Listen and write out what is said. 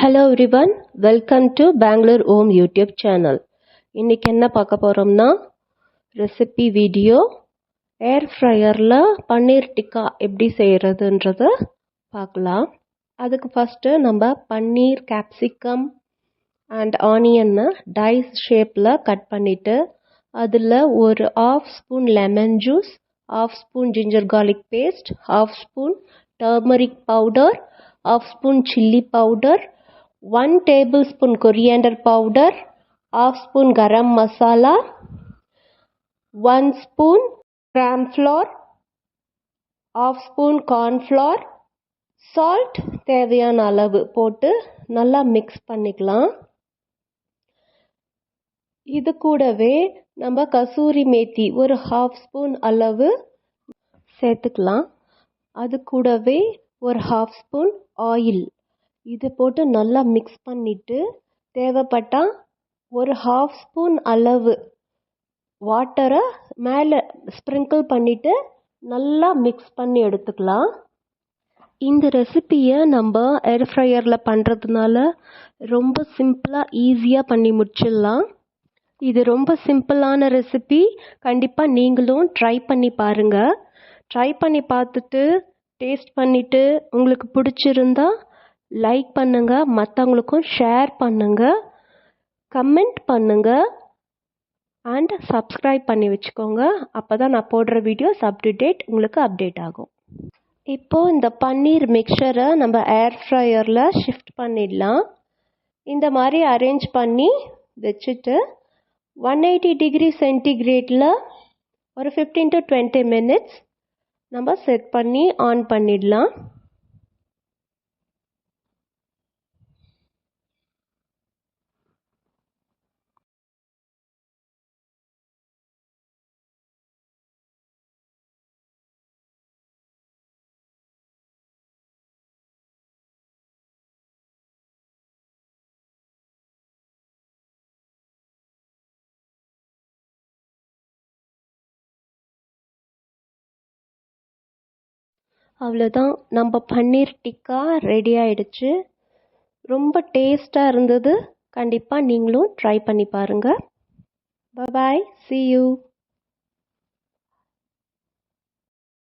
Hello everyone, welcome to Bangalore Home YouTube channel. இன்னைக்கு என்ன பார்க்க போறோம்னா ரெசிபி வீடியோ ஏர் ஃப்ரையர்ல பன்னீர் டிக்கா எப்படி செய்யறதுன்றத பார்க்கலாம். அதுக்கு ஃபர்ஸ்ட் நம்ம பன்னீர், கேப்சிகம் அண்ட் ஆனியனை டைஸ் ஷேப்ல கட் பண்ணிட்டு அதில் ஒரு ½ spoon lemon juice, ½ spoon ginger garlic paste, ½ spoon turmeric powder, ½ spoon chilli powder, 1 tablespoon coriander powder, ½ spoon garam masala, 1 spoon gram flour, ½ spoon corn flour, salt தேவையான அளவு போட்டு நல்லா மிக்ஸ் பண்ணிக்கலாம். இது கூடவே நம்ம கசூரி மேத்தி ஒரு ½ ஸ்பூன் அளவு சேர்த்துக்கலாம். அது கூடவே ஒரு ½ ஸ்பூன் ஆயில் இது போட்டு நல்லா மிக்ஸ் பண்ணிட்டு தேவைப்பட்டால் ஒரு ½ ஸ்பூன் அளவு வாட்டரை மேலே ஸ்ப்ரிங்கிள் பண்ணிட்டு நல்லா மிக்ஸ் பண்ணி எடுத்துக்கலாம். இந்த ரெசிபியை நம்ம ஏர் ஃப்ரையரில் பண்ணுறதுனால ரொம்ப சிம்பிளாக ஈஸியாக பண்ணி முடிச்சிடலாம். இது ரொம்ப சிம்பிளான ரெசிபி, கண்டிப்பாக நீங்களும் ட்ரை பண்ணி பாருங்கள். ட்ரை பண்ணி பார்த்துட்டு டேஸ்ட் பண்ணிவிட்டு உங்களுக்கு பிடிச்சிருந்தா லைக் பண்ணுங்கள், மற்றவங்களுக்கும் ஷேர் பண்ணுங்கள், கமெண்ட் பண்ணுங்கள் அண்ட் சப்ஸ்கிரைப் பண்ணி வச்சுக்கோங்க. அப்போ தான் நான் போடுற வீடியோஸ் உங்களுக்கு அப்டேட் ஆகும். இப்போது இந்த பன்னீர் மிக்சரை நம்ம ஏர் ஃப்ரையரில் ஷிஃப்ட் பண்ணிடலாம். இந்த மாதிரி அரேஞ்ச் பண்ணி வச்சுட்டு 180 டிகிரி சென்டிகிரேடில் ஒரு 15 to 20 minutes நம்ம செட் பண்ணி ஆன் பண்ணிடலாம். அவ்வளோதான், நம்ம பன்னீர் டிக்கா ரெடி ஆயிடுச்சு. ரொம்ப டேஸ்டாக இருந்தது. கண்டிப்பாக நீங்களும் ட்ரை பண்ணி பாருங்கள். Bye bye, see you.